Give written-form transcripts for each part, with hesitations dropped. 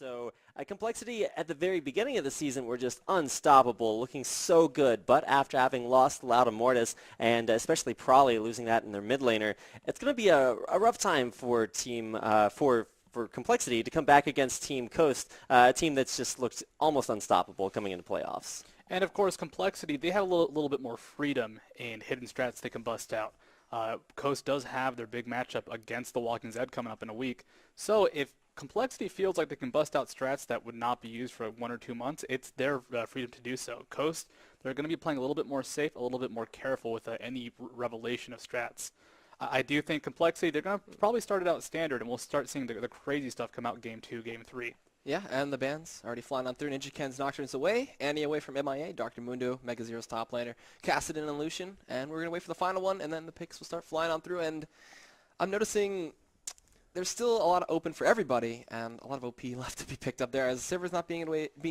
So Complexity at the very beginning of the season were just unstoppable, looking so good. But after having lost Loud Immortus and especially Prolly losing that in their mid laner, it's going to be a rough time for for Complexity to come back against Team Coast, a team that's just looked almost unstoppable coming into playoffs. And of course, Complexity, they have a little bit more freedom in hidden strats they can bust out. Coast does have their big matchup against the Walking Dead coming up in a week. So if Complexity feels like they can bust out strats that would not be used for 1 or 2 months, it's their freedom to do so. Coast, they're going to be playing a little bit more safe, a little bit more careful with any revelation of strats. I do think Complexity, they're going to probably start it out standard, and we'll start seeing the crazy stuff come out Game 2, Game 3. Yeah, and the bands already flying on through. Ninja Ken's Nocturne's away, Annie away from MIA, Dr. Mundo, Mega Zero's top laner, Cassidon and Lucian, and we're going to wait for the final one, and then the picks will start flying on through, and I'm noticing there's still a lot of open for everybody, and a lot of OP left to be picked up there, as Siver's not being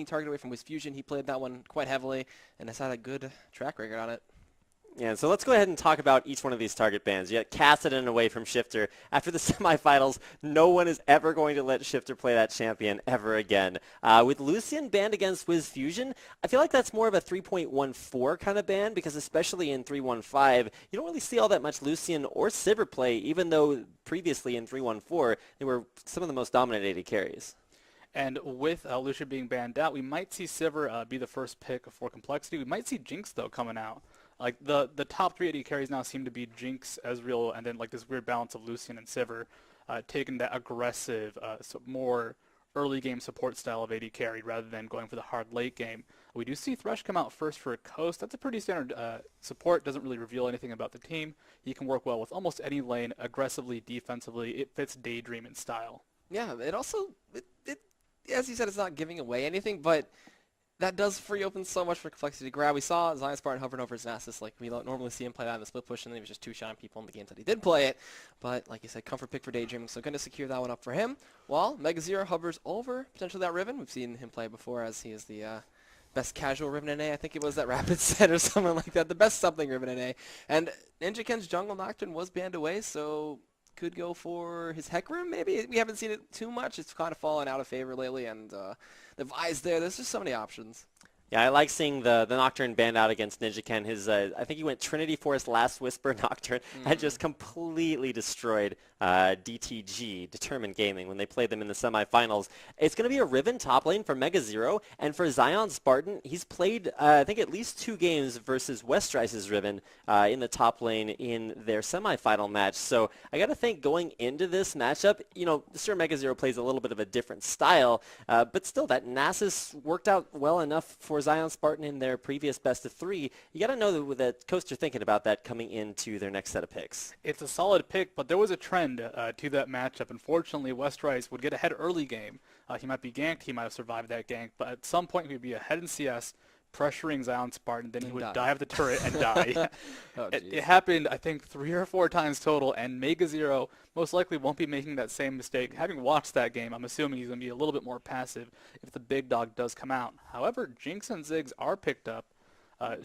targeted away from Wiz Fusion. He played that one quite heavily, and has had a good track record on it. Yeah, so let's go ahead and talk about each one of these target bans. You got Cassidon away from Shifter. After the semifinals, no one is ever going to let Shifter play that champion ever again. With Lucian banned against Wiz Fusion, I feel like that's more of a 3.14 kind of ban, because especially in 3.15, you don't really see all that much Lucian or Sivir play, even though previously in 3.14, they were some of the most dominant AD carries. And with Lucian being banned out, we might see Sivir be the first pick for Complexity. We might see Jinx, though, coming out. Like, the top 3 AD carries now seem to be Jinx, Ezreal, and then like this weird balance of Lucian and Sivir, taking that aggressive, more early game support style of AD carry rather than going for the hard late game. We do see Thresh come out first for Coast. That's a pretty standard support. Doesn't really reveal anything about the team. He can work well with almost any lane, aggressively, defensively. It fits Daydream in style. Yeah, it also, as you said, it's not giving away anything, but that does free open so much for Complexity to grab. We saw Zion Spartan hovering over his Nasus, like we don't normally see him play that in the split push, and then he was just two-shotting people in the games that he did play it. But like you said, comfort pick for Daydream, so going to secure that one up for him. While Mega Zero hovers over potentially that Riven. We've seen him play before, as he is the best casual Riven in A. I think it was that Rapid set or something like that. The best something Riven in A. And Ninja Ken's Jungle Nocturne was banned away, so could go for his Hecarim, maybe. We haven't seen it too much. It's kind of fallen out of favor lately, and the Vi's there. There's just so many options. Yeah, I like seeing the Nocturne banned out against Ninja Ken. His, I think he went Trinity Force Last Whisper Nocturne and just completely destroyed DTG, Determined Gaming, when they played them in the semifinals. It's going to be a Riven top lane for Mega Zero, and for Zion Spartan, he's played, I think, at least 2 games versus Westrice's Riven in the top lane in their semifinal match. So I got to think going into this matchup, you know, sure, Mega Zero plays a little bit of a different style, but still, that Nasus worked out well enough for Zion Spartan in their previous best of 3. You got to know that Coast are thinking about that coming into their next set of picks. It's a solid pick, but there was a trend to that matchup. Unfortunately, Westrice would get ahead early game. He might be ganked, he might have survived that gank, but at some point he would be ahead in CS, pressuring Zion Spartan, then he would dive the turret and die. It happened, I think, 3 or 4 times total, and Mega Zero most likely won't be making that same mistake. Having watched that game, I'm assuming he's going to be a little bit more passive if the big dog does come out. However, Jinx and Ziggs are picked up.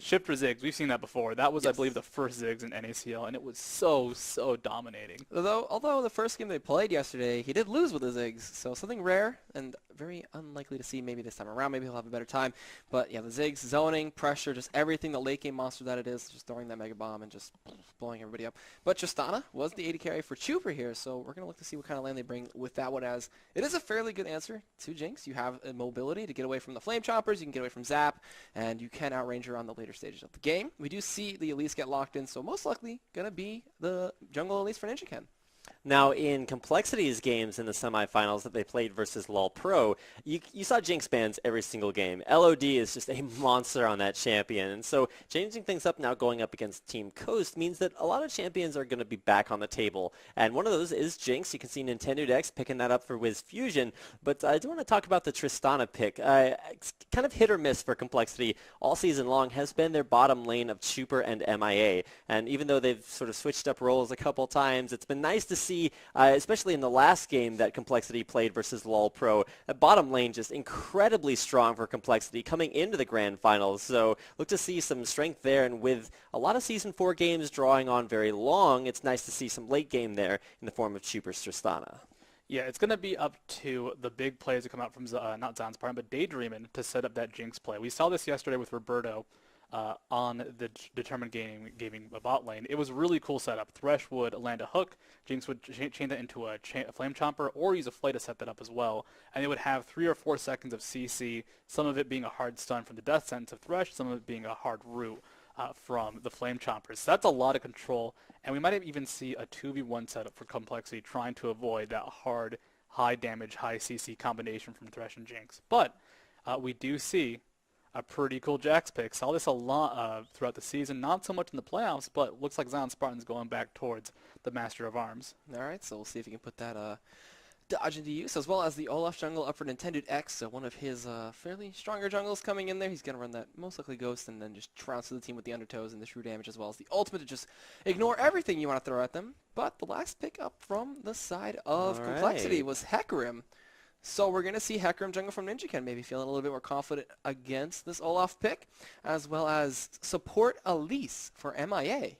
Shifter Ziggs, we've seen that before. That was, yes, I believe, the first Ziggs in NACL, and it was so dominating. Although the first game they played yesterday, he did lose with the Ziggs, so something rare and very unlikely to see maybe this time around. Maybe he'll have a better time. But yeah, the Ziggs, zoning, pressure, just everything, the late game monster that it is, just throwing that Mega Bomb and just blowing everybody up. But Tristana was the AD carry for Chuper here, so we're going to look to see what kind of lane they bring with that one, as it is a fairly good answer to Jinx. You have a mobility to get away from the Flame Choppers, you can get away from Zap, and you can outrange her on the later stages of the game. We do see the Elise get locked in, so most likely going to be the jungle Elise for Ninja Ken. Now, in Complexity's games in the semifinals that they played versus LoL Pro, you saw Jinx bans every single game. LOD is just a monster on that champion. And so changing things up now going up against Team Coast means that a lot of champions are going to be back on the table. And one of those is Jinx. You can see Nintendo Dex picking that up for Wiz Fusion. But I do want to talk about the Tristana pick. It's kind of hit or miss for Complexity all season long, has been their bottom lane of Chuper and MIA. And even though they've sort of switched up roles a couple times, it's been nice to see, especially in the last game that Complexity played versus LoL Pro, that bottom lane just incredibly strong for Complexity coming into the grand finals. So look to see some strength there, and with a lot of Season 4 games drawing on very long, it's nice to see some late game there in the form of Chuper's Tristana. Yeah, it's going to be up to the big players to come out from, not Zion's part, but Daydreamin' to set up that Jinx play. We saw this yesterday with Roberto on the determined gaming bot lane. It was a really cool setup. Thresh would land a hook, Jinx would chain that into a Flame Chomper, or use a Flay to set that up as well. And they would have 3 or 4 seconds of CC, some of it being a hard stun from the Death Sentence of Thresh, some of it being a hard root from the Flame Chompers. So that's a lot of control, and we might even see a 2v1 setup for Complexity trying to avoid that hard, high damage, high CC combination from Thresh and Jinx. But we do see a pretty cool Jax pick. Saw this a lot throughout the season, not so much in the playoffs, but looks like Zion Spartan's going back towards the Master of Arms. All right, so we'll see if he can put that dodge into use, as well as the Olaf jungle up for Nintendo X, so one of his fairly stronger jungles coming in there. He's going to run that most likely Ghost and then just trounce the team with the Undertows and the Shrew damage, as well as the ultimate to just ignore everything you want to throw at them. But the last pick up from the side of Complexity was Hecarim. So we're going to see Hecarim jungle from NinjaKen maybe feeling a little bit more confident against this Olaf pick, as well as support Elise for MIA.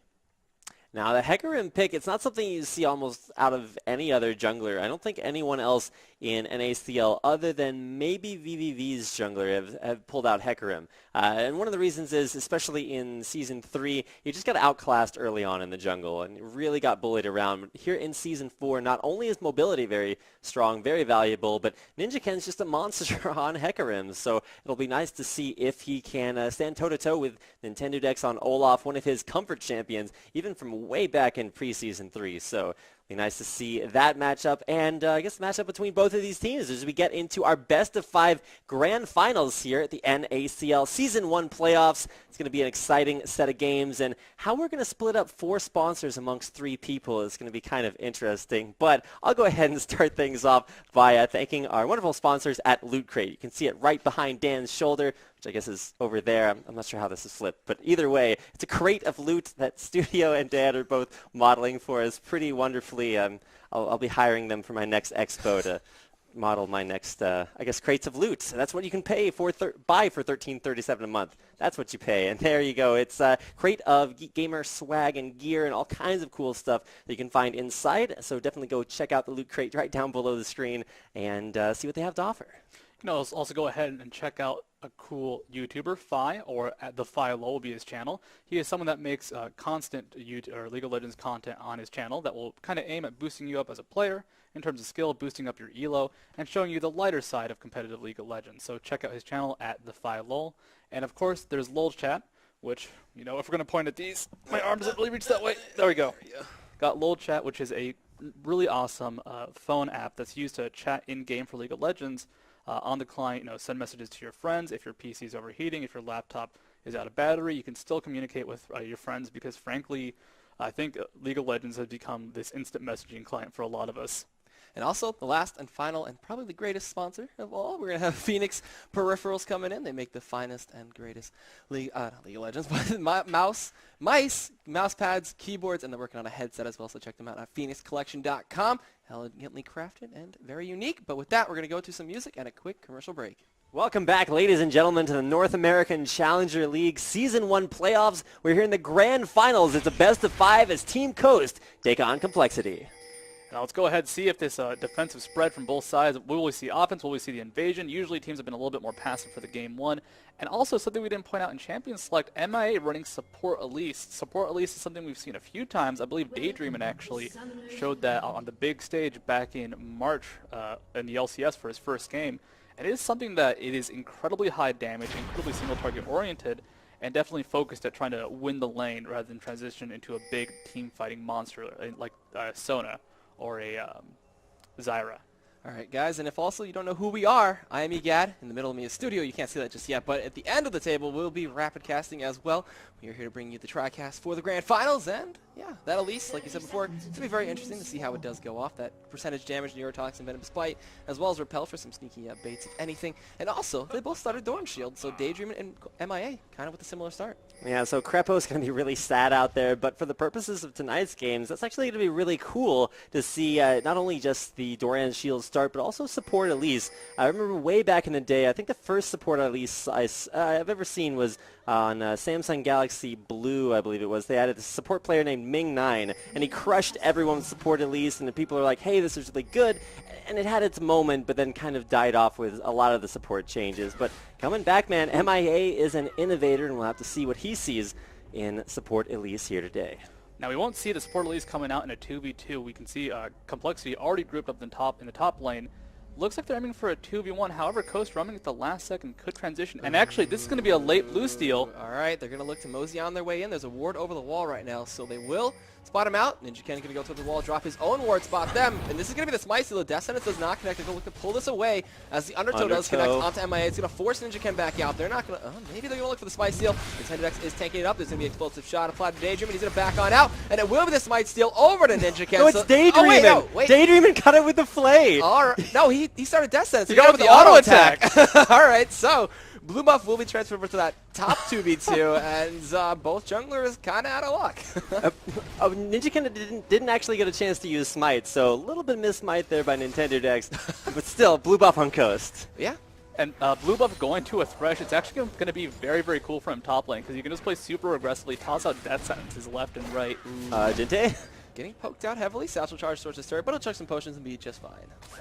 Now, the Hecarim pick, it's not something you see almost out of any other jungler. I don't think anyone else in NACL other than maybe VVV's jungler have pulled out Hecarim. And one of the reasons is, especially in Season 3, you just got outclassed early on in the jungle and really got bullied around. Here in Season 4, not only is mobility very strong, very valuable, but NinjaKen's just a monster on Hecarim. So it'll be nice to see if he can stand toe-to-toe with Nintendo Dex on Olaf, one of his comfort champions, even from way back in pre-Season 3. So be nice to see that matchup, and I guess the matchup between both of these teams as we get into our best-of-5 grand finals here at the NACL Season 1 playoffs. It's going to be an exciting set of games, and how we're going to split up 4 sponsors amongst 3 people is going to be kind of interesting. But I'll go ahead and start things off by thanking our wonderful sponsors at Loot Crate. You can see it right behind Dan's shoulder, which I guess is over there. I'm not sure how this is flipped, but either way, it's a crate of loot that Studio and Dan are both modeling for us pretty wonderfully. I'll be hiring them for my next expo to model my next, I guess, crates of loot. So that's what you can pay for buy for $13.37 a month. That's what you pay, and there you go. It's a crate of gamer swag and gear and all kinds of cool stuff that you can find inside. So definitely go check out the Loot Crate right down below the screen and see what they have to offer. You can also go ahead and check out a cool YouTuber, Fi, or at the Fi Low will be his channel. He is someone that makes constant League of Legends content on his channel that will kind of aim at boosting you up as a player in terms of skill, boosting up your elo, and showing you the lighter side of competitive League of Legends. So check out his channel at the Fi Lol. And of course, there's LOL Chat, which, you know, if we're going to point at these, my arm doesn't really reach that way. There we go. Yeah. Got LOL Chat, which is a really awesome phone app that's used to chat in-game for League of Legends. On the client, you know, send messages to your friends. If your PC is overheating, if your laptop is out of battery, you can still communicate with your friends because, frankly, I think League of Legends has become this instant messaging client for a lot of us. And also, the last and final and probably the greatest sponsor of all, we're going to have Phoenix Peripherals coming in. They make the finest and greatest not League of Legends, but mouse pads, keyboards, and they're working on a headset as well, so check them out at phoenixcollection.com. Elegantly crafted and very unique. But with that, we're going to go to some music and a quick commercial break. Welcome back, ladies and gentlemen, to the North American Challenger League Season 1 playoffs. We're here in the grand finals. It's a best-of-5 as Team Coast take on Complexity. Now let's go ahead and see if this defensive spread from both sides, will we see offense, will we see the invasion? Usually teams have been a little bit more passive for the game 1. And also something we didn't point out in Champions Select, MIA running Support Elise. Support Elise is something we've seen a few times. I believe Daydreamin' actually showed that on the big stage back in March in the LCS for his first game. And it is something that it is incredibly high damage, incredibly single target oriented, and definitely focused at trying to win the lane rather than transition into a big team fighting monster like Sona or a Zyra. All right, guys, and if also you don't know who we are, I am Egad. In the middle of me is Studio. You can't see that just yet, but at the end of the table, we'll be rapid casting as well. We are here to bring you the TriCast for the Grand Finals, and yeah, that Elise, like you said before, it's going to be very interesting to see how it does go off. That percentage damage, Neurotoxin, Venomous Bite, as well as Repel for some sneaky baits, if anything. And also, they both started Dorm Shield, so Daydream and MIA kind of with a similar start. Yeah, so Crepo's going to be really sad out there, but for the purposes of tonight's games, that's actually going to be really cool to see not only just the Doran Shield start, but also support Elise. I remember way back in the day, I think the first support Elise I've ever seen was on Samsung Galaxy Blue, I believe it was. They added a support player named Ming 9, and he crushed everyone's support at least, and the people are like, hey, this is really good. And it had its moment, but then kind of died off with a lot of the support changes. But coming back, man, MIA is an innovator, and we'll have to see what he sees in support Elise here today. Now we won't see the support Elise coming out in a 2v2. We can see Complexity already grouped up in the top lane. Looks like they're aiming for a 2v1. However, Coast roaming at the last second could transition. And actually, this is going to be a late blue steal. All right, they're going to look to mosey on their way in. There's a ward over the wall right now, so they will spot him out. Ninja Ken going to go to the wall, drop his own ward, spot them. And this is going to be the smite steal. The Death Sentence does not connect. They're going to look to pull this away as the Undertow does connect onto MIA. It's going to force Ninja Ken back out. They're not going to, maybe they're going to look for the smite steal. Nintendo X is tanking it up. There's going to be an explosive shot applied to Daydream, and he's going to back on out. And it will be the smite steal over to Ninja Ken. No, it's Daydreaming. Oh, wait. Daydreaming cut it with the flay. All right. No, he started Death Sentence. He got it with the auto attack. All right, so blue buff will be transferred over to that top 2v2, and both junglers kind of out of luck. Ninja Ken didn't actually get a chance to use Smite, so a little bit missed Smite there by Nintendo Dex, but still, blue buff on Coast. Yeah. And blue buff going to a Thresh, it's actually going to be very, very cool for him top lane, because you can just play super aggressively, toss out Death Sentences left and right. Jinte? Getting poked out heavily. Satchel charge towards his turret, but he'll chuck some potions and be just fine.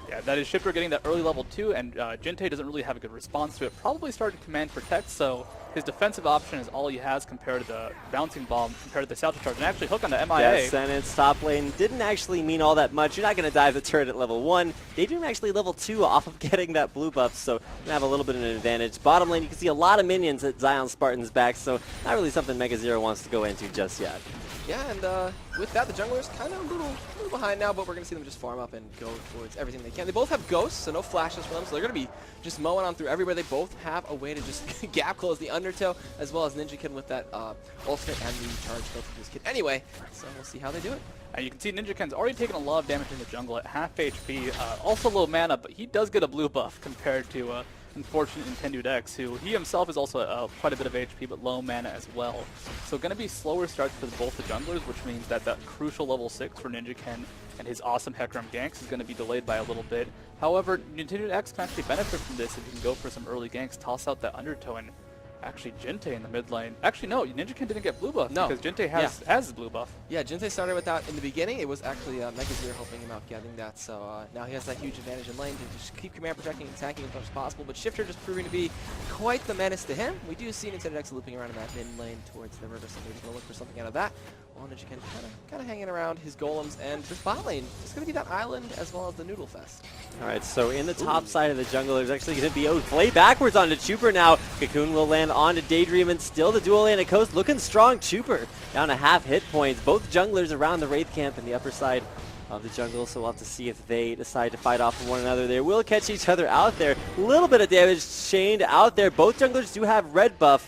Yeah, that is Shifter getting that early level 2, and Jinte doesn't really have a good response to it. Probably started Command Protect, so his defensive option is all he has compared to the Bouncing Bomb, compared to the Satchel charge, and actually hook on the MIA. Yeah, Sentence top lane didn't actually mean all that much. You're not going to dive the turret at level 1. Daydream actually level 2 off of getting that blue buff, so going to have a little bit of an advantage. Bottom lane, you can see a lot of minions at Zion Spartan's back, so not really something Mega Zero wants to go into just yet. Yeah, and with that, the jungler's kind of a little behind now, but we're going to see them just farm up and go towards everything they can. They both have ghosts, so no flashes for them, so they're going to be just mowing on through everywhere. They both have a way to just gap close the Undertow, as well as Ninja Kid with that ultimate and the charge built for this kid. Anyway, so we'll see how they do it. And you can see Ninja Ken's already taken a lot of damage in the jungle at half HP, also low mana, but he does get a blue buff compared to unfortunate Nintendo Dex, who he himself is also quite a bit of HP, but low mana as well. So going to be slower starts for both the junglers, which means that that crucial level 6 for Ninja Ken and his awesome Hecarim ganks is going to be delayed by a little bit. However, Nintendo X can actually benefit from this if you can go for some early ganks, toss out that Undertow, and actually Jinte in the mid lane. Actually, no, Ninja Ken didn't get blue buff because Jinte has blue buff. Yeah, Jinte started with that in the beginning. It was actually Mega Zero helping him out getting that, so now he has that huge advantage in lane to just keep command protecting and attacking as much as possible, but Shifter just proving to be quite the menace to him. We do see Nintendo X looping around in that mid lane towards the river, so he's going to look for something out of that. While Ninja Ken kind of hanging around his golems, and this bot lane is going to be that island as well as the Noodle Fest. All right, so in the top side of the jungle, there's actually going to be play backwards onto Chuper now. Cocoon will land onto Daydream, and still the dual lane at Coast looking strong. Chuper down to half hit points. Both junglers around the Wraith camp in the upper side of the jungle, so we'll have to see if they decide to fight off of one another. They will catch each other out there. A little bit of damage chained out there. Both junglers do have red buff,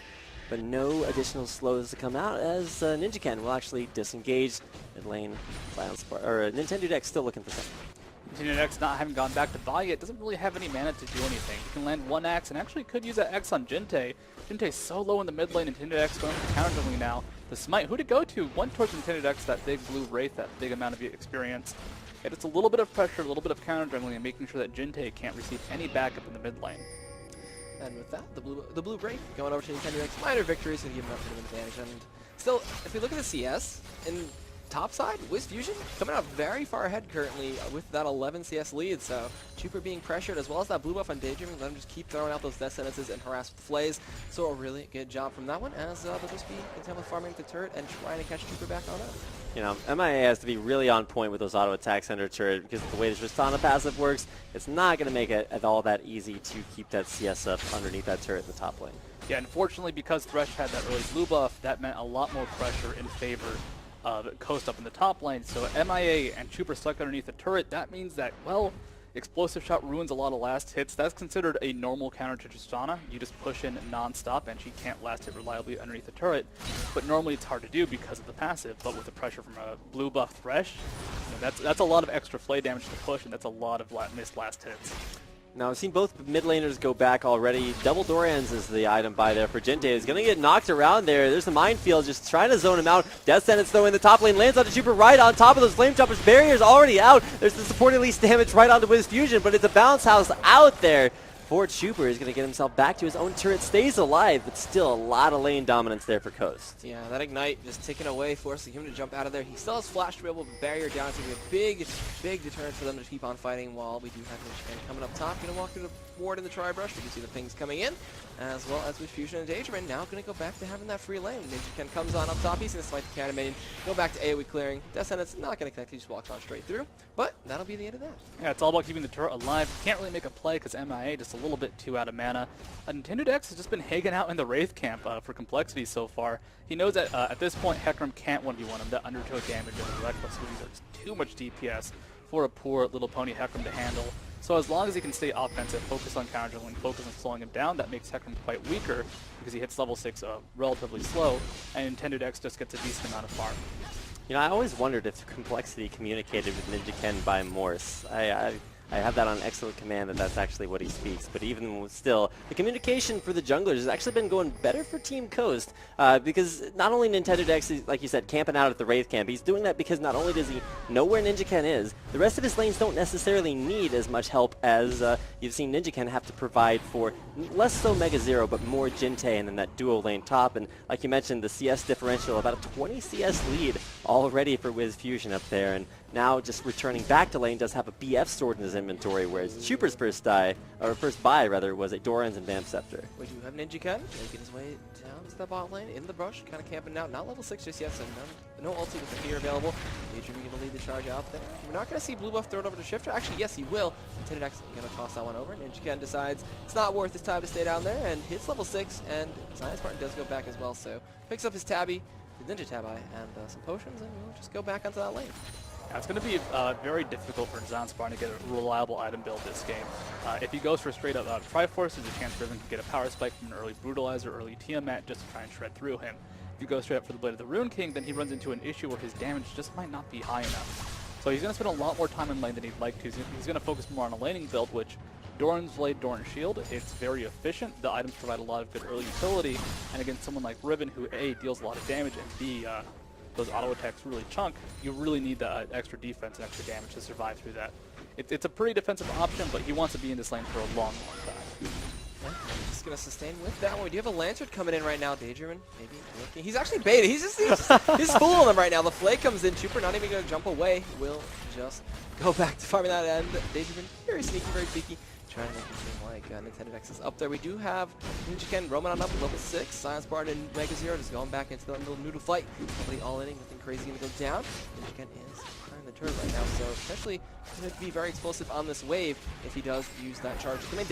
but no additional slows to come out as Ninja Ken will actually disengage mid lane. Nintendo Dex still looking for something. Nintendo X not having gone back to buy yet, doesn't really have any mana to do anything. You can land one axe and actually could use that X on Jinte. Jinte's so low in the mid lane, Nintendo X going for counter juggling now. The smite, who to go to? One towards Nintendo X, that big blue wraith, that big amount of experience. And it's a little bit of pressure, a little bit of counter juggling, and making sure that Jinte can't receive any backup in the mid lane. And with that, the blue Wraith going over to Nintendo X, minor victories and give him a bit of an advantage. And still, if we look at the CS, in top side, Wiz Fusion coming out very far ahead currently with that 11 CS lead. So Chuper being pressured as well as that blue buff on Daydreaming, let him just keep throwing out those death sentences and harass with flays. So a really good job from that one as they'll just be content with farming the turret and trying to catch Chuper back on up. You know, MIA has to be really on point with those auto attacks under turret because of the way the Tristana passive works, it's not going to make it at all that easy to keep that CS up underneath that turret in the top lane. Yeah, unfortunately, because Thresh had that early blue buff, that meant a lot more pressure in favor of Coast up in the top lane. So MIA and Chuper stuck underneath the turret. That means that, well, Explosive Shot ruins a lot of last hits. That's considered a normal counter to Tristana. You just push in non-stop and she can't last hit reliably underneath the turret. But normally it's hard to do because of the passive, but with the pressure from a blue buff Thresh, you know, that's a lot of extra flay damage to push, and that's a lot of missed last hits. Now, I've seen both mid laners go back already. Double Dorans is the item by there for Jinte. He's going to get knocked around there. There's the minefield just trying to zone him out. Death Sentence, though, in the top lane. Lands onto Chuper right on top of those Flame Choppers. Barrier's already out. There's the support at least damage right onto Wiz Fusion, but it's a bounce house out there for Chuper. He's going to get himself back to his own turret. Stays alive, but still a lot of lane dominance there for Coast. Yeah, that Ignite just ticking away, forcing him to jump out of there. He still has Flash to be able to barrier down. It's going to be a big deterrent for them to keep on fighting while we do have Ninja coming up top. Going to walk through the ward in the tri-brush. You can see the pings coming in, as well as with Fusion and Daydream. Now going to go back to having that free lane. Ninja comes on up top. He's going to fight the Cannon Minion. Go back to AoE clearing. Descendant's not going to connect. He just walks on straight through. But that'll be the end of that. Yeah, it's all about keeping the turret alive. Can't really make a play because MIA just a little bit too out of mana. Nintendo Dex has just been hanging out in the Wraith camp for Complexity so far. He knows that at this point Hecarim can't 1v1 him. That undertow damage and the direct plus are just too much DPS for a poor little pony Hecarim to handle. So as long as he can stay offensive, focus on counter-jungling, focus on slowing him down, that makes Hecarim quite weaker because he hits level 6 relatively slow, and Nintendo Dex just gets a decent amount of farm. You know, I always wondered if Complexity communicated with Ninja Ken by Morse. I have that on excellent command that that's actually what he speaks, but even still, the communication for the junglers has actually been going better for Team Coast, because not only Nintendo Dex is, like you said, camping out at the Wraith camp, he's doing that because not only does he know where Ninja Ken is, the rest of his lanes don't necessarily need as much help as you've seen Ninja Ken have to provide for less so Mega Zero, but more Jintei and then that duo lane top, and like you mentioned, the CS differential, about a 20 CS lead already for Wiz Fusion up there, and now just returning back to lane does have a BF sword in his inventory, whereas Chuper's first buy was a Doran's and Vamp Scepter. We do have Ninja Ken making his way down to the bot lane in the brush, kind of camping out. Not level 6 just yet, so no ulti with the fear available. Daydream going to lead the charge out there. We're not going to see blue buff thrown over to Shifter. Actually, yes, he will. Nintendo Dex going to toss that one over. Ninja Ken decides it's not worth his time to stay down there and hits level 6, and Zion Spartan does go back as well, so picks up his Tabby, his Ninja Tabi, and some potions, and we'll just go back onto that lane. Yeah, it's going to be very difficult for Zion Spartan to get a reliable item build this game. If he goes for straight up Triforce, there's a chance Riven can get a power spike from an early Brutalizer, early Tiamat, just to try and shred through him. If you go straight up for the Blade of the Rune King, then he runs into an issue where his damage just might not be high enough. So he's going to spend a lot more time in lane than he'd like to. He's going to focus more on a laning build, which Doran's Blade, Doran's Shield, it's very efficient. The items provide a lot of good early utility, and against someone like Riven, who A, deals a lot of damage, and B, those auto attacks really chunk, you really need that extra defense and extra damage to survive through that. It's a pretty defensive option, but he wants to be in this lane for a long time. Yeah, just going to sustain with that one. We do have a Lantern coming in right now. Daydreamin, maybe looking. He's actually baited. He's fooling them right now. The Flay comes in. Chuper not even going to jump away. Will just go back to farming that end. Daydreamin, very sneaky, very cheeky. Trying to make it seem like Nintendo Dex is up there. We do have Ninja Ken roaming on up at level 6. Science Spartan and Mega Zero just going back into the little noodle fight. Nobody all inning, nothing crazy going to go down. Ninja Ken is behind the turret right now, so potentially going to be very explosive on this wave if he does use that charge. Coming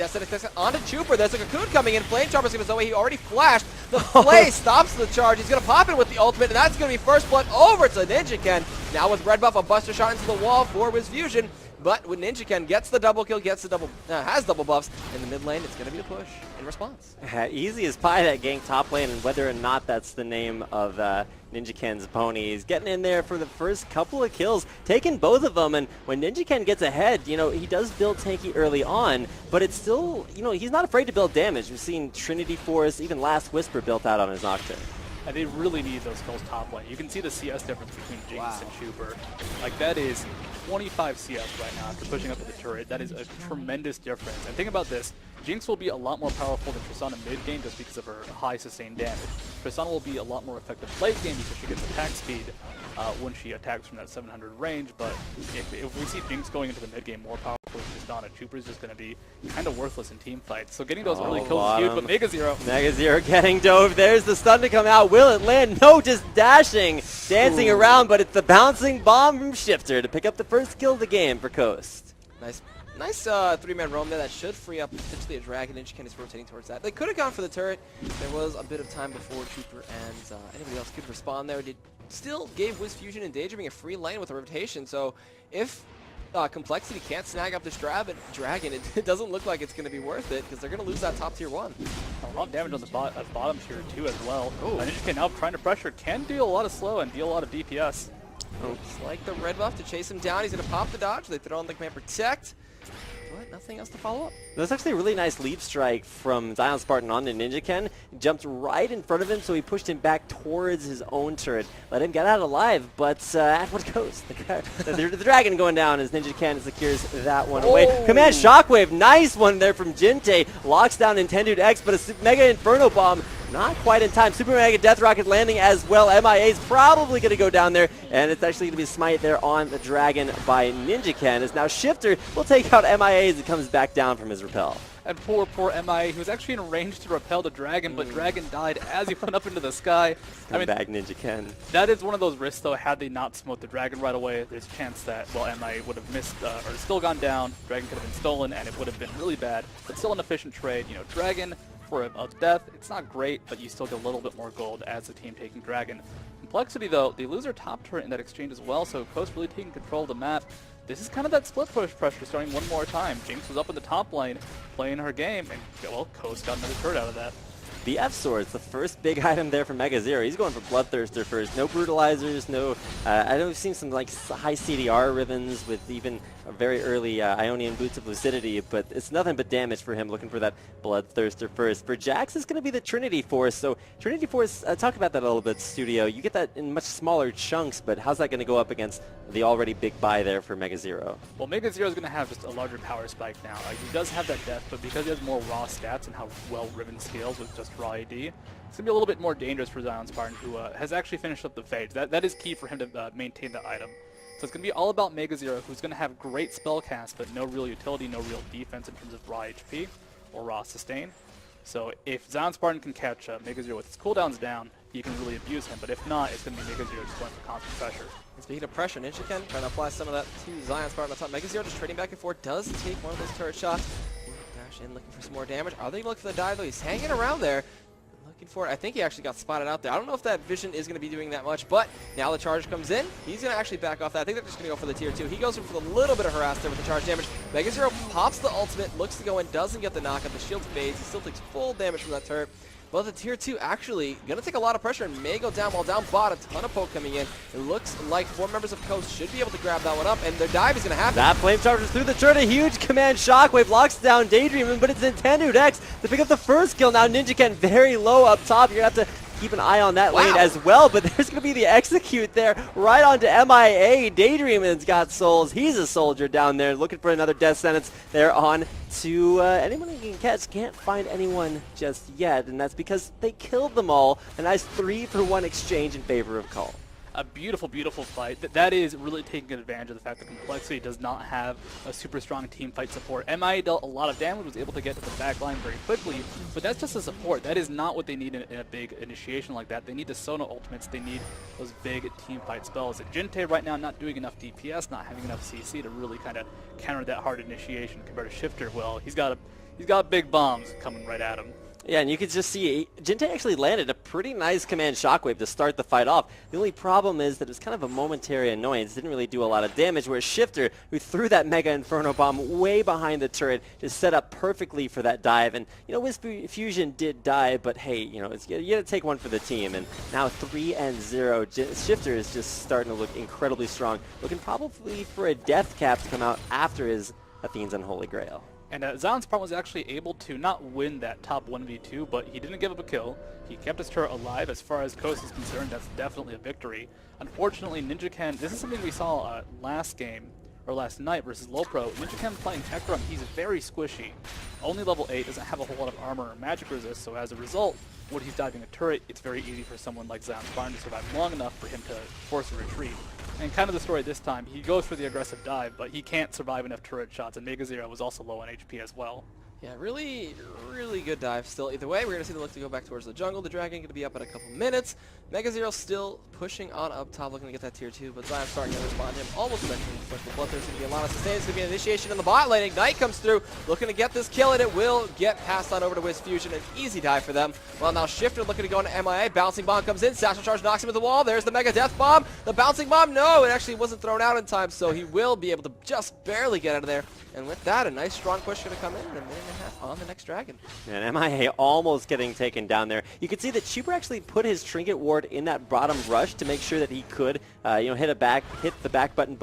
onto Chuper. There's a Cocoon coming in. Flame Charmer's going to Zoe. He already flashed. The Flay stops the charge. He's going to pop in with the ultimate, and that's going to be first blood over to Ninja Ken. Now with red buff, a Buster Shot into the wall for Wiz Fusion. But when Ninja Ken gets the double kill, has double buffs in the mid lane, it's going to be a push in response. Easy as pie, that gank top lane, and whether or not that's the name of Ninja Ken's pony, he's getting in there for the first couple of kills, taking both of them, and when Ninja Ken gets ahead, you know, he does build tanky early on, but it's still, you know, he's not afraid to build damage. We've seen Trinity Force, even Last Whisper built out on his Nocturne. And they really need those kills top lane. You can see the CS difference between Jinx and Chuper. Like, that is 25 CS right now after pushing up to the turret. That is a tremendous difference. And think about this. Jinx will be a lot more powerful than Tristana mid game just because of her high sustained damage. Tristana will be a lot more effective late game because she gets attack speed when she attacks from that 700 range. But if we see Jinx going into the mid game more powerful than Tristana, Chuper is just going to be kind of worthless in team fights. So getting those early kills is huge, but Mega Zero getting dove. There's the stun to come out. Will it land? No, just dashing, dancing around, but it's the bouncing bomb from Shifter to pick up the first kill of the game for Coast. Nice three-man roam there that should free up potentially a Dragon. Ninja Ken is rotating towards that. They could have gone for the turret. There was a bit of time before Chuper and anybody else could respond there. They still gave Wiz Fusion and Daydreaming a free lane with a rotation, so if Complexity can't snag up this Dragon, it doesn't look like it's going to be worth it because they're going to lose that top tier 1. A lot of damage on the bottom tier 2 as well. Ninja Ken now trying to pressure, can deal a lot of slow and deal a lot of DPS. Just like the red buff to chase him down. He's going to pop the dodge. They throw on the Command Protect. but nothing else to follow up. That was actually a really nice leap strike from Zion Spartan on to NinjaKen. Jumped right in front of him, so he pushed him back towards his own turret. Let him get out alive, but at what cost? The dragon going down as NinjaKen secures that one away. Command Shockwave, nice one there from Jinte. Locks down Nintendo X, but a Mega Inferno Bomb not quite in time. Super Mega Death Rocket landing as well. MIA's probably going to go down there, and it's actually going to be a smite there on the dragon by NinjaKen. As now Shifter will take out MIA as it comes back down from his repel. And poor MIA, who was actually in range to repel the dragon, but dragon died as he went up into the sky. Come back, NinjaKen. That is one of those risks, though. Had they not smote the dragon right away, there's a chance that, well, MIA would have missed, or still gone down, dragon could have been stolen, and it would have been really bad. But still an efficient trade. You know, dragon for a death, it's not great, but you still get a little bit more gold as the team taking dragon. Complexity, though, they lose their top turret in that exchange as well, so Coast really taking control of the map. This is kind of that split push pressure starting one more time. Jinx was up in the top lane, playing her game, and, well, Coast got another turret out of that. The F-Swords, the first big item there for Mega Zero. He's going for Bloodthirster first. No Brutalizers, no... I know we've seen some like high CDR ribbons with even very early Ionian Boots of Lucidity, but it's nothing but damage for him looking for that Bloodthirster first. For Jax, it's going to be the Trinity Force. So Trinity Force, talk about that a little bit, Studio. You get that in much smaller chunks, but how's that going to go up against the already big buy there for Mega Zero? Well, Mega Zero is going to have just a larger power spike now. He does have that death, but because he has more raw stats and how well Riven scales with just raw AD, it's going to be a little bit more dangerous for Zion Spartan, who has actually finished up the Phage. That is key for him to maintain the item. So it's going to be all about Mega Zero, who's going to have great spell cast, but no real utility, no real defense in terms of raw HP or raw sustain. So if Zion Spartan can catch Mega Zero with his cooldowns down, he can really abuse him. But if not, it's going to be Mega Zero just going for constant pressure. And speaking of pressure, NinjaKen trying to apply some of that to Zion Spartan on top. Mega Zero just trading back and forth, does take one of those turret shots. Dash in, looking for some more damage. Are they looking for the dive, though? He's hanging around there. Looking for it. I think he actually got spotted out there. I don't know if that vision is going to be doing that much, but now the charge comes in. He's going to actually back off that. I think they're just going to go for the tier 2. He goes in for a little bit of harass there with the charge damage. Mega Zero pops the ultimate, looks to go in, doesn't get the knockup. The shield fades. He still takes full damage from that turret. But the tier 2 actually going to take a lot of pressure and may go down while down bot. A ton of poke coming in. It looks like 4 members of Coast should be able to grab that one up, and their dive is going to happen. That flame charges through the turret. A huge command Shockwave locks down Daydreaming, but it's Nintendo X to pick up the first kill. Now NinjaKen very low up top. You're going to have to keep an eye on that lane as well, but there's going to be the execute there right onto MIA. Daydreaming's got souls. He's a soldier down there looking for another death sentence there on to anyone he can catch. Can't find anyone just yet, and that's because they killed them all. A nice 3-for-1 exchange in favor of Call. A beautiful, beautiful fight. That is really taking advantage of the fact that Complexity does not have a super strong team fight support. MI dealt a lot of damage, was able to get to the back line very quickly, but that's just a support. That is not what they need in a big initiation like that. They need the Sona ultimates. They need those big team fight spells. And Jinte right now not doing enough DPS, not having enough CC to really kind of counter that hard initiation compared to Shifter. Well, he's got big bombs coming right at him. Yeah, and you could just see Jinte actually landed a pretty nice command Shockwave to start the fight off. The only problem is that it was kind of a momentary annoyance. Didn't really do a lot of damage, whereas Shifter, who threw that Mega Inferno Bomb way behind the turret, just set up perfectly for that dive. And, you know, Wisp Fusion did die, but hey, you know, you got to take one for the team. And now 3-0. Shifter is just starting to look incredibly strong. Looking probably for a death cap to come out after his Athene's Unholy Grail. And Zion Spartan was actually able to not win that top 1v2, but he didn't give up a kill. He kept his turret alive. As far as Coast is concerned, that's definitely a victory. Unfortunately, NinjaKen, this is something we saw last game, or last night versus Low Pro. NinjaKen playing Ekram, he's very squishy. Only level 8, doesn't have a whole lot of armor or magic resist, so as a result, when he's diving a turret, it's very easy for someone like Zion Spartan to survive long enough for him to force a retreat. And kind of the story this time, he goes for the aggressive dive, but he can't survive enough turret shots, and Mega Zero was also low on HP as well. Yeah, really, really good dive still. Either way, we're going to see the look to go back towards the jungle. The dragon going to be up in a couple minutes. Mega Zero still pushing on up top, looking to get that tier 2, but Zion starting to respond to him. Almost eventually, but the Bloodthirst is going to be a lot of sustain. It's going to be an initiation in the bot lane. Ignite comes through, looking to get this kill, and it will get passed on over to Wisp Fusion. An easy dive for them. Well, now Shifter looking to go into MIA. Bouncing Bomb comes in. Satchel Charge knocks him at the wall. There's the Mega Death Bomb. The Bouncing Bomb, no, it actually wasn't thrown out in time, so he will be able to just barely get out of there. And with that, a nice strong push going to come in, and a minute and a half on the next dragon. And MIA almost getting taken down there. You can see that Chuber actually put his Trinket Ward in that bottom rush to make sure that he could, hit the back button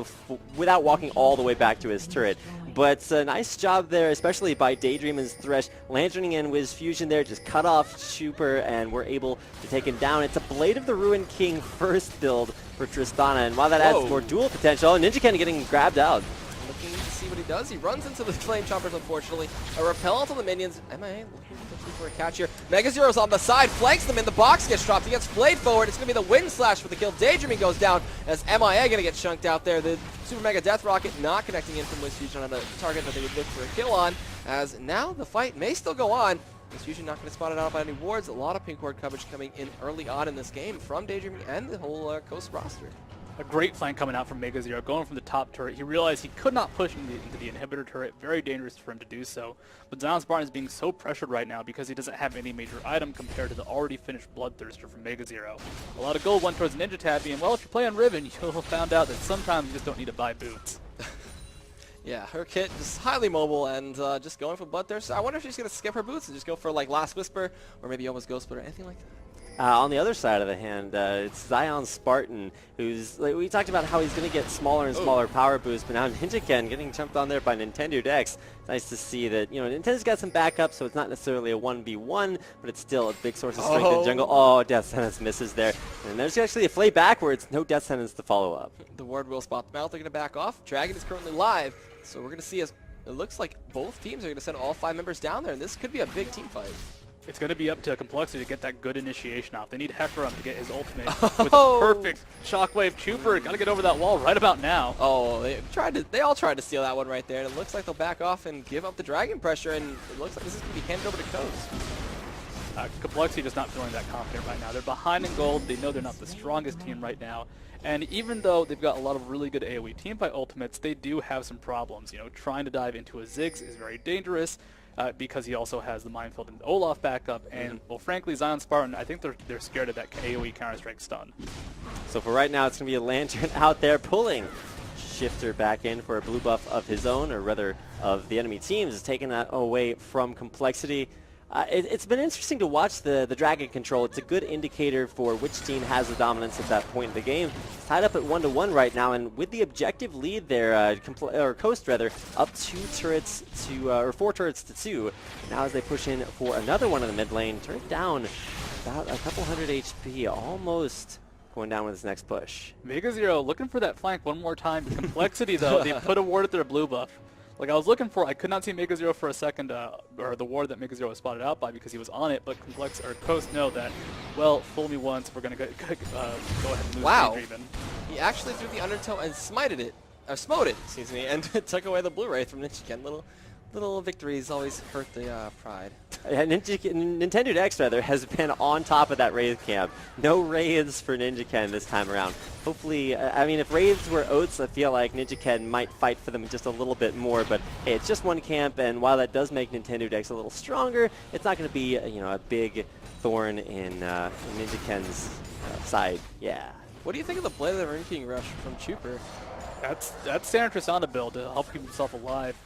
without walking all the way back to his turret. but nice job there, especially by Daydream and Thresh, lanterning in Wiz Fusion there, just cut off Chuper, and we're able to take him down. It's a Blade of the Ruined King first build for Tristana, and while that adds more duel potential, Ninjaken getting grabbed out. Looking to see what he does. He runs into the Flame Choppers, unfortunately. A repellent on the minions. MIA looking for a catch here. Mega Zero's on the side, flanks them in. The box gets dropped. He gets played forward. It's going to be the Wind Slash for the kill. Daydreaming goes down as MIA going to get chunked out there. The Super Mega Death Rocket not connecting in from Wiz Fusion on a target that they would look for a kill on, as now the fight may still go on. Wiz Fusion not going to spot it out by any wards. A lot of pink ward coverage coming in early on in this game from Daydreaming and the whole Coast roster. A great flank coming out from Mega Zero, going from the top turret. He realized he could not push into the inhibitor turret. Very dangerous for him to do so. But Zion Spartan is being so pressured right now because he doesn't have any major item compared to the already finished Bloodthirster from Mega Zero. A lot of gold went towards Ninja Tabby, and well, if you play on Riven, you'll have found out that sometimes you just don't need to buy boots. Yeah, her kit just highly mobile and just going for Bloodthirster. I wonder if she's going to skip her boots and just go for like Last Whisper or maybe almost Ghost Split or anything like that. On the other side of the hand, it's Zion Spartan, who's, like, we talked about how he's going to get smaller and smaller power boosts, but now Ninjaken getting jumped on there by Nintendo Dex. It's nice to see that, you know, Nintendo's got some backup, so it's not necessarily a 1v1, but it's still a big source of strength in jungle. Oh, Death Sentence misses there. And there's actually a flay backwards, no Death Sentence to follow up. The ward will spot the mouth. They're going to back off. Dragon is currently live, so we're going to see as it looks like both teams are going to send all 5 members down there, and this could be a big team fight. It's going to be up to Complexity to get that good initiation off. They need Hecarim to get his ultimate with a perfect shockwave. Chuper got to get over that wall right about now. Oh, they all tried to steal that one right there, and it looks like they'll back off and give up the dragon pressure, and it looks like this is going to be handed over to Coast. Complexity just not feeling that confident right now. They're behind in gold. They know they're not the strongest team right now. And even though they've got a lot of really good AoE teamfight ultimates, they do have some problems. You know, trying to dive into a Ziggs is very dangerous. Because he also has the Minefield and Olaf backup, and well, frankly, Zion Spartan, I think they're scared of that AoE Counter-Strike stun. So for right now, it's going to be a Lantern out there pulling Shifter back in for a blue buff of his own, or rather of the enemy teams, is taking that away from Complexity. It's been interesting to watch the Dragon control. It's a good indicator for which team has the dominance at that point in the game. It's tied up at 1-1 right now, and with the objective lead there, or Coast rather, up 4 turrets to 2. Now as they push in for another one in the mid lane, turret down about a couple hundred HP, almost going down with his next push. Mega Zero looking for that flank one more time. Complexity though, they put a ward at their blue buff. Like I was looking for, I could not see Mega Zero for a second, or the ward that Mega Zero was spotted out by because he was on it, but Coast know that, well, fool me once, we're going to go ahead and lose even. He actually threw the Undertow and smote it, excuse me, and took away the Blue Wraith from Ninjaken. Little victories always hurt the pride. Yeah, Nintendo Dex, rather, has been on top of that Wraith camp. No Wraiths for Ninjaken this time around. Hopefully, I mean, if Wraiths were Oats, I feel like Ninjaken might fight for them just a little bit more, but hey, it's just one camp, and while that does make Nintendo Dex a little stronger, it's not going to be, you know, a big thorn in Ninjaken's side. Yeah. What do you think of the Blade of the Ruined King rush from Chuper? That's Sandra Tristana build to help keep himself alive.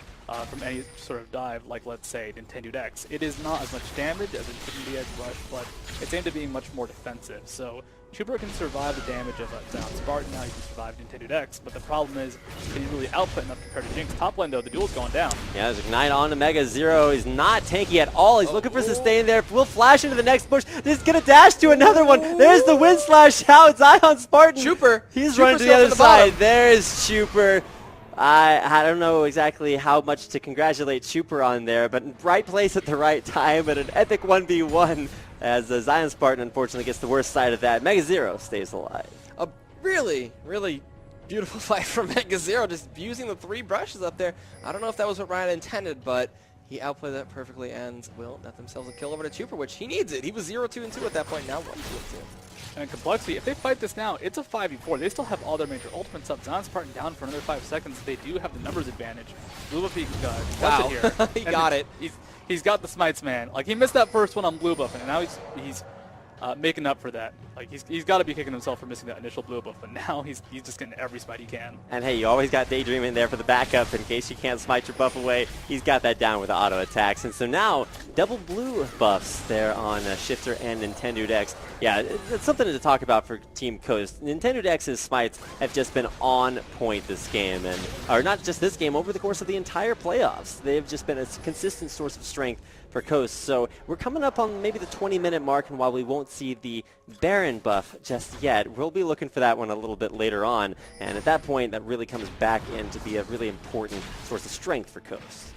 From any sort of dive, like let's say Nintendo Dex. It is not as much damage as it could be as rush, but it's aimed at being much more defensive. So Chuper can survive the damage of Zion Spartan, now he can survive Nintendo Dex, but the problem is, can he really output enough compared to Jinx? Top lane though, the duel's going down. Yeah, there's Ignite on to Mega Zero. He's not tanky at all. He's looking for sustain there. Will flash into the next push. He's going to dash to another one. There's the Wind Slash out. Zion Spartan. Chuper. He's running to the other side. There's Chuper. I don't know exactly how much to congratulate Chuper on there, but right place at the right time at an epic 1v1 as Zion Spartan unfortunately gets the worst side of that. Mega Zero stays alive. A really, really beautiful fight from Mega Zero, just using the 3 brushes up there. I don't know if that was what Ryan intended, but he outplayed that perfectly and will net themselves a kill over to Chuper, which he needs it. He was 0-2-2 at that point, now 1-2-2. And Complexity, if they fight this now, it's a 5v4. They still have all their major ultimates up. Zion Spartan down for another 5 seconds. They do have the numbers advantage. Blue buff, wow. It here. He got it. He's got the smites, man. Like, he missed that first one on blue buff, and now he's making up for that. Like he's got to be kicking himself for missing that initial blue buff, but now he's just getting every smite he can. And hey, you always got Daydream in there for the backup in case you can't smite your buff away. He's got that down with the auto attacks. And so now, double blue buffs there on Shifter and Nintendo Dex. Yeah, it's something to talk about for Team Coast. Nintendo Dex's smites have just been on point this game, or not just this game, over the course of the entire playoffs. They've just been a consistent source of strength for Coast. So we're coming up on maybe the 20-minute mark, and while we won't see the Baron buff just yet, we'll be looking for that one a little bit later on. And at that point, that really comes back in to be a really important source of strength for Coast.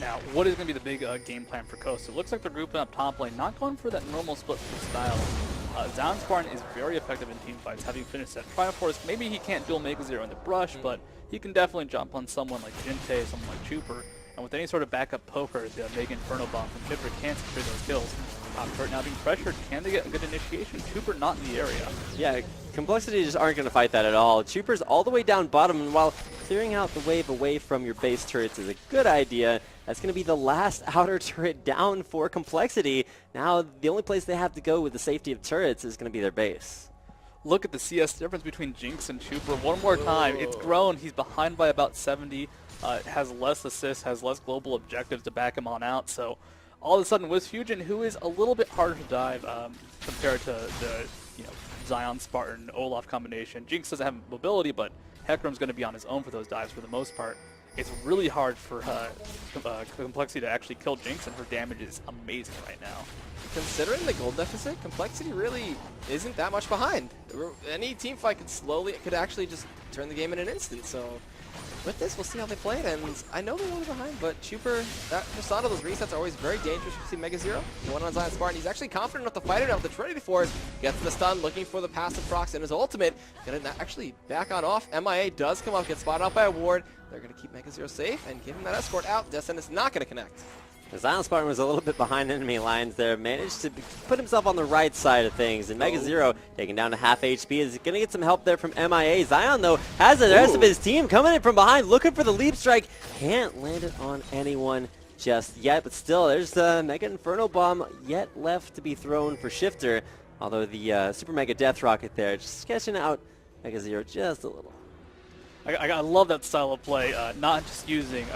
Now, what is going to be the big game plan for Coast? It looks like they're grouping up top lane, not going for that normal split style. Zion Spartan is very effective in team fights, having finished that Triforce. Maybe he can't dual Mega Zero in the brush, but he can definitely jump on someone like Jinte, someone like Chuper. And with any sort of backup poker, the Mega Inferno Bomb from Shifter can secure those kills. Kurt now being pressured, can they get a good initiation? Chuper not in the area. Yeah, Complexity just aren't going to fight that at all. Chuper's all the way down bottom, and while clearing out the wave away from your base turrets is a good idea, that's going to be the last outer turret down for Complexity. Now, the only place they have to go with the safety of turrets is going to be their base. Look at the CS difference between Jinx and Chuper one more time. It's grown. He's behind by about 70. Has less assists, has less global objectives to back him on out. So all of a sudden, WizFusion, who is a little bit harder to dive compared to the Zion Spartan Olaf combination. Jinx doesn't have mobility, but Hecarim's going to be on his own for those dives for the most part. It's really hard for Complexity to actually kill Jinx, and her damage is amazing right now. Considering the gold deficit, Complexity really isn't that much behind. Any team fight could actually just turn the game in an instant. So with this, we'll see how they play it. And I know they're a little behind, but Chuper, that Persona, those resets are always very dangerous. You see Mega Zero, one on Zion Spartan. He's actually confident enough to fight it out with the Trinity Force. Gets the stun, looking for the passive procs in his ultimate. Gonna actually back on off. MIA does come up, gets spotted out by a ward. They're gonna keep Mega Zero safe and give him that escort out. Descent is not gonna connect. Zion Spartan was a little bit behind enemy lines there, managed to put himself on the right side of things, and Mega Zero taken down to half HP is going to get some help there from MIA. Zion, though, has the rest of his team coming in from behind, looking for the leap strike. Can't land it on anyone just yet, but still, there's the Mega Inferno Bomb yet left to be thrown for Shifter, although the Super Mega Death Rocket there just sketching out Mega Zero just a little. I love that style of play, not just using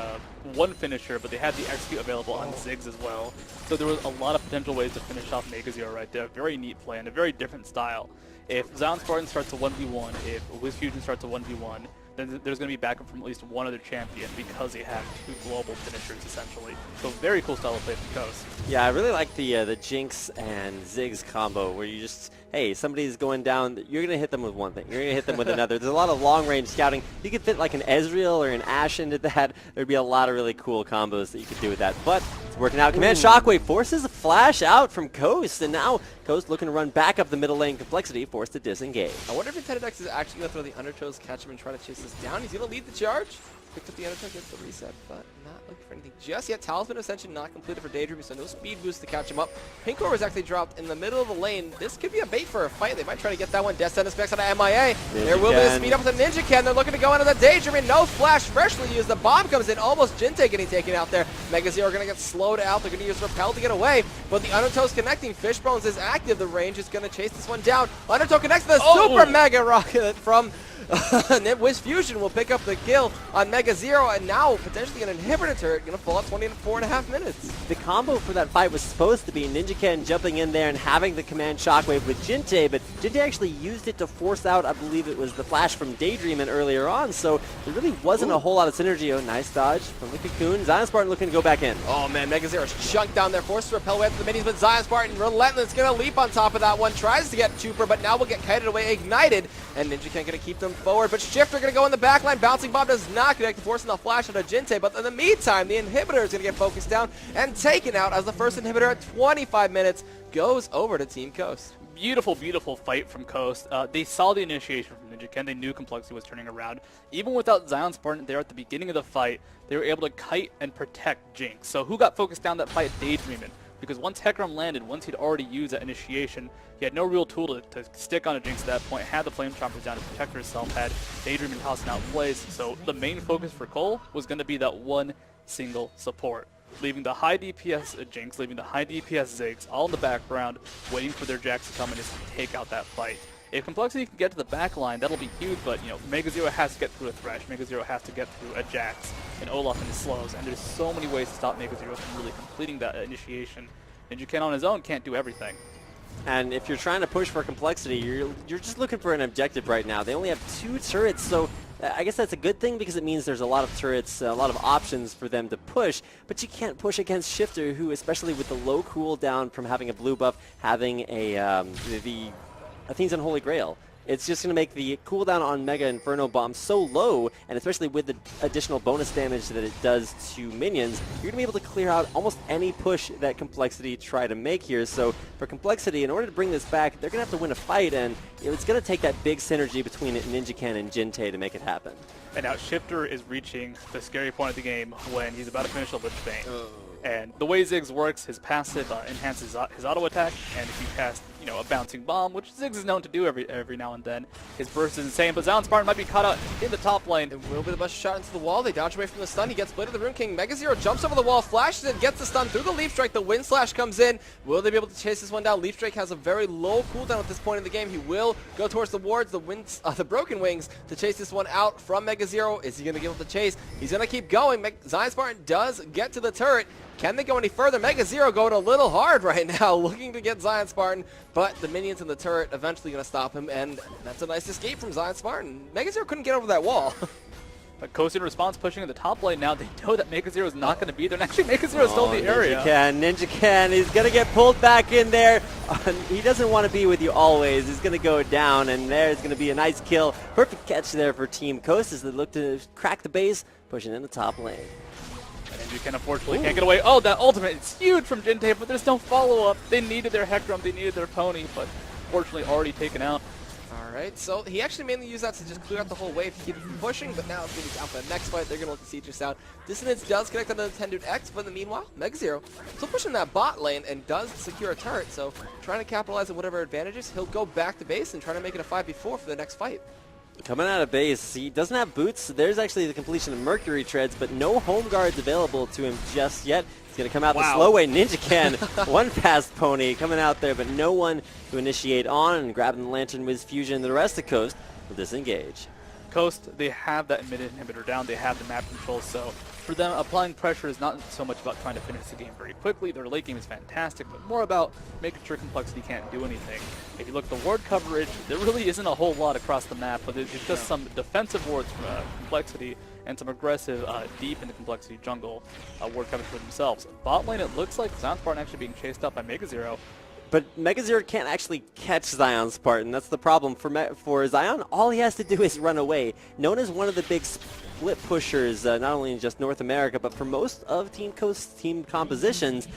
one finisher, but they had the execute available on Ziggs as well. So there was a lot of potential ways to finish off Mega Zero right there. Very neat play and a very different style. If Zion Spartan starts a 1v1, if WizFusion starts a 1v1, then there's going to be backup from at least one other champion because they have two global finishers, essentially. So very cool style of play from Coast. Yeah, I really like the Jinx and Ziggs combo where you just, hey, somebody's going down, you're going to hit them with one thing, you're going to hit them with another. There's a lot of long-range scouting. You could fit like an Ezreal or an Ashe into that. There'd be a lot of really cool combos that you could do with that. But it's working out. Command Shockwave forces a flash out from Coast, and now Coast looking to run back up the middle lane. Complexity forced to disengage. I wonder if Nintendo Dex is actually going to throw the Undertows, catch him, and try to chase this down. He's going to lead the charge. Picked up the Undertow, gets the reset, but not looking for anything just yet. Talisman Ascension not completed for Daydream, so no speed boost to catch him up. Pinkor was actually dropped in the middle of the lane. This could be a bait for a fight. They might try to get that one. Descent specs on MIA. There will be a speed up with the Ninja Can. They're looking to go into the Daydream, and no flash freshly used. The bomb comes in, almost Jinte getting taken out there. Mega Zero are going to get slowed out. They're going to use Repel to get away, but the Undertow's connecting. Fishbones is active. The range is going to chase this one down. Undertow connects the Super Mega Rocket from WizFusion will pick up the kill on Mega Zero, and now potentially an inhibitor turret going to fall out 24.5 minutes. The combo for that fight was supposed to be Ninja Ken jumping in there and having the command Shockwave with Jinte, but Jinte actually used it to force out, I believe it was the flash from Daydream earlier on, so there really wasn't a whole lot of synergy. Oh, nice dodge from the Cocoon. Zion Spartan looking to go back in. Oh man, Mega Zero's chunked down there, forced to repel away after the minis, but Zion Spartan relentless, going to leap on top of that one, tries to get Chuper, but now will get kited away, ignited, and Ninja Ken going to keep them forward, but Shifter going to go in the back line. Bouncing Bomb does not connect, forcing the flash onto Jinte, but in the meantime, the inhibitor is going to get focused down and taken out as the first inhibitor at 25 minutes goes over to Team Coast. Beautiful, beautiful fight from Coast. They saw the initiation from Ninja Ken. They knew Complexity was turning around. Even without Zion Spartan there at the beginning of the fight, they were able to kite and protect Jinx. So who got focused down that fight? Daydreamin'. Because once Hecarim landed, once he'd already used that initiation, he had no real tool to stick on a Jinx at that point, had the Flame Chompers down to protect herself, had Daydream and tossing out plays. So the main focus for Cole was going to be that one single support. leaving the high DPS Jinx, leaving the high DPS Ziggs all in the background, waiting for their Jax to come and just take out that fight. If Complexity can get to the back line, that'll be huge, but Mega Zero has to get through a Thresh, Mega Zero has to get through a Jax, an Olaf and his slows, and there's so many ways to stop Mega Zero from really completing that initiation. NinjaKan on his own can't do everything. And if you're trying to push for Complexity, you're just looking for an objective right now. They only have 2 turrets, so I guess that's a good thing because it means there's a lot of turrets, a lot of options for them to push, but you can't push against Shifter, who, especially with the low cooldown from having a blue buff, having the Athene's Unholy Grail, it's just going to make the cooldown on Mega Inferno Bomb so low, and especially with the additional bonus damage that it does to minions, you're going to be able to clear out almost any push that Complexity try to make here. So for Complexity, in order to bring this back, they're going to have to win a fight, and it's going to take that big synergy between NinjaKan and Jintei to make it happen. And now Shifter is reaching the scary point of the game when he's about to finish a Lich Bane. And the way Ziggs works, his passive enhances his auto attack, and if you cast, a bouncing bomb, which Ziggs is known to do every now and then, his burst is insane. But Zion Spartan might be caught out in the top lane. It will be the best shot into the wall. They dodge away from the stun. He gets played to the Rune King. Mega Zero jumps over the wall, flashes it, gets the stun through the Leaf Strike. The Wind Slash comes in. Will they be able to chase this one down? Leaf Strike has a very low cooldown at this point in the game. He will go towards the wards, the Broken Wings, to chase this one out from Mega Zero. Is he going to give up the chase? He's going to keep going. Zion Spartan does get to the turret. Can they go any further? Mega Zero going a little hard right now, looking to get Zion Spartan, but the minions in the turret eventually going to stop him, and that's a nice escape from Zion Spartan. Mega Zero couldn't get over that wall. But Coast in response pushing in the top lane now. They know that Mega Zero is not going to be there, and actually Mega Zero is still in the area. NinjaKan, he's going to get pulled back in there. He doesn't want to be with you always. He's going to go down, and there's going to be a nice kill. Perfect catch there for Team Coast as they look to crack the base, pushing in the top lane. NinjaKan unfortunately can't get away. Oh, that ultimate is huge from Jintei, but there's no follow-up. They needed their Hecarim, they needed their pony, but fortunately already taken out. Alright, so he actually mainly used that to just clear out the whole wave to keep it from pushing, but now it's going to be out for the next fight. They're going to let the Siegers out. Dissonance does connect on the Nintendo X, but in the meanwhile, Mega Zero still pushing that bot lane and does secure a turret, so trying to capitalize on whatever advantages, he'll go back to base and try to make it a 5v4 for the next fight. Coming out of base, he doesn't have boots. There's actually the completion of Mercury Treads, but no home guards available to him just yet. He's going to come out the slow way. NinjaKan, one fast pony coming out there, but no one to initiate on, and grabbing the Lantern Wiz Fusion. The rest of Coast will disengage. Coast, they have that mid inhibitor down. They have the map control, so for them, applying pressure is not so much about trying to finish the game very quickly. Their late game is fantastic, but more about making sure Complexity can't do anything. If you look at the ward coverage, there really isn't a whole lot across the map, but it's just some defensive wards from Complexity and some aggressive deep in the Complexity jungle ward coverage for themselves. Bot lane, it looks like Zion Spartan actually being chased up by Mega Zero. But Mega Zero can't actually catch Zion Spartan. That's the problem. For Zion, all he has to do is run away. Known as one of the big split pushers, not only in just North America, but for most of Team Coast's team compositions,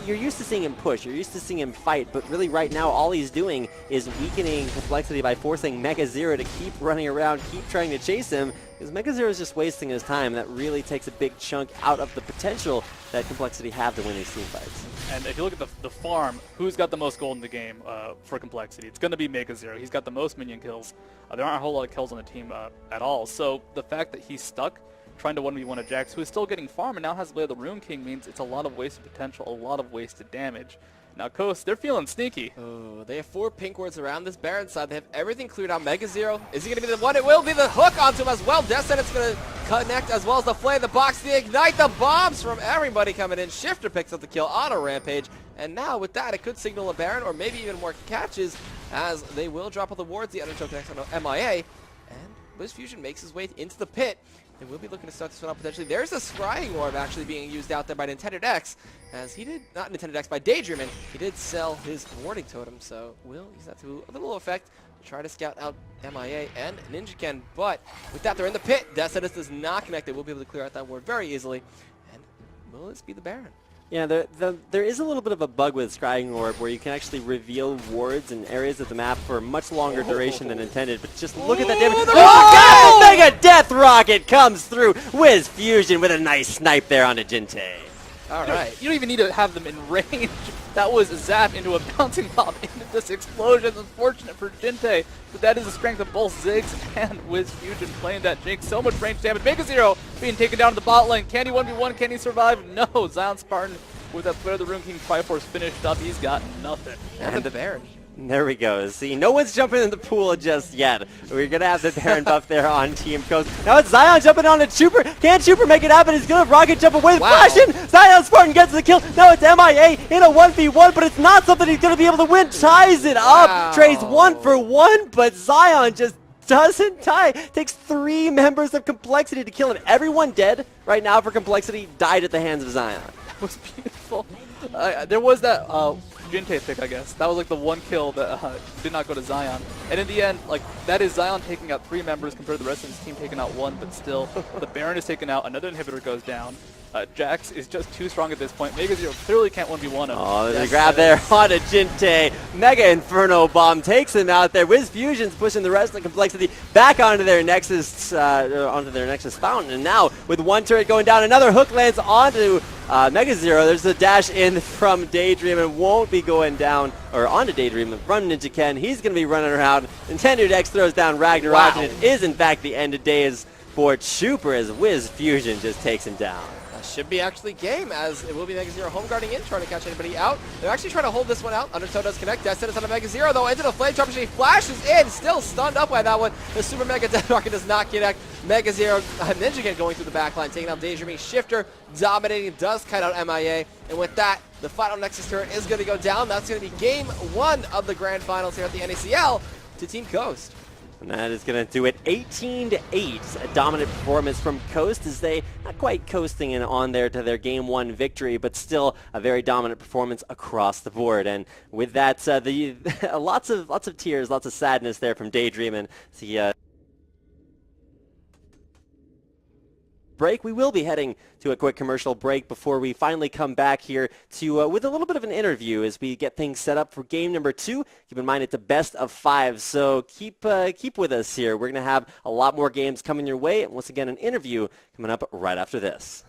you're used to seeing him push, you're used to seeing him fight, but really right now all he's doing is weakening Complexity by forcing Mega Zero to keep running around, keep trying to chase him, because Mega Zero is just wasting his time. That really takes a big chunk out of the potential that Complexity have to win these team fights. And if you look at the farm, who's got the most gold in the game for Complexity? It's going to be Mega Zero. He's got the most minion kills. There aren't a whole lot of kills on the team at all. So the fact that he's stuck trying to 1v1 a Jax, who is still getting farm and now has Blade of the Rune King, means it's a lot of wasted potential, a lot of wasted damage. Now Coast, they're feeling sneaky. Oh, they have 4 pink wards around this Baron side. They have everything cleared out. Mega Zero, is he going to be the one? It will be the hook onto him as well. Death Sentence going to connect as well as the flame, the box, the ignite, the bombs from everybody coming in. Shifter picks up the kill on a Rampage. And now with that, it could signal a Baron or maybe even more catches as they will drop all the wards. The Undertow connects on MIA. And Wiz Fusion makes his way into the pit. They will be looking to start this one up potentially. There's a Scrying Orb actually being used out there by Nintendo X, as he did, not Nintendo X, by Daydreamin. He did sell his Warding Totem, so will use that to a little effect to try to scout out MIA and NinjaKan. But with that, they're in the pit. Death Sentence does not connect. They will be able to clear out that ward very easily. And will this be the Baron? Yeah, there is a little bit of a bug with Scrying Orb where you can actually reveal wards and areas of the map for a much longer duration than intended, but just look at that damage. Oh, Mega Death Rocket comes through. Wiz Fusion with a nice snipe there onto Jintei. All right. You don't even need to have them in range. That was a zap into a bouncing bomb into this explosion. Unfortunate for Jinte, but that is the strength of both Ziggs and Wiz Fusion playing that Jake. So much range damage. Mega Zero being taken down to the bot lane. Can he 1v1? Can he survive? No. Zion Spartan with that Flare of the Rune King Fire Force finished up. He's got nothing. And the Baron. There we go. See, no one's jumping in the pool just yet. We're going to have the Baron buff there on Team Coast. Now it's Zion jumping on a Trooper. Can Trooper make it happen? He's going to rocket jump away. Wow. Flashing. Zion Spartan gets the kill. Now it's MIA in a 1v1, but it's not something he's going to be able to win. Ties it up. Wow. Trades 1 for 1, but Zion just doesn't tie. Takes 3 members of Complexity to kill him. Everyone dead right now for Complexity died at the hands of Zion. That was beautiful. There was that Jinte pick, I guess. That was like the one kill that did not go to Zion. And in the end, like that is Zion taking out 3 members compared to the rest of his team taking out 1, but still, the Baron is taken out. Another inhibitor goes down. Jax is just too strong at this point. Mega Zero clearly can't 1v1 him. Oh, there's a grab there on a Jinte. Mega Inferno Bomb takes him out there. Wiz Fusion's pushing the rest of the Complexity back onto their Nexus fountain. And now, with one turret going down, another hook lands onto Mega Zero. There's a dash in from Daydream and won't be going down, or onto Daydream from Ninja Ken. He's going to be running around. Nintendo Dex throws down Ragnarok, and it is, in fact, the end of days for Trooper as Wiz Fusion just takes him down. Should be actually game, as it will be Mega Zero home guarding in, trying to catch anybody out. They're actually trying to hold this one out. Undertow does connect. Destin is on a Mega Zero, though. Into the flame trap. She flashes in, still stunned up by that one. The Super Mega Death Rocket does not connect. Mega Zero, Ninja Ken going through the back line, taking out Daydreaming. Shifter dominating, does cut out MIA. And with that, the final Nexus turret is going to go down. That's going to be game 1 of the grand finals here at the NACL to Team Coast. And that is going to do it 18-8. A dominant performance from Coast as they not quite coasting in on there to their game 1 victory, but still a very dominant performance across the board. And with that, lots of tears, lots of sadness there from Daydream and the break. We will be heading to a quick commercial break before we finally come back here to with a little bit of an interview as we get things set up for game number 2. Keep in mind it's a best of 5, so keep with us here. We're going to have a lot more games coming your way, and once again an interview coming up right after this.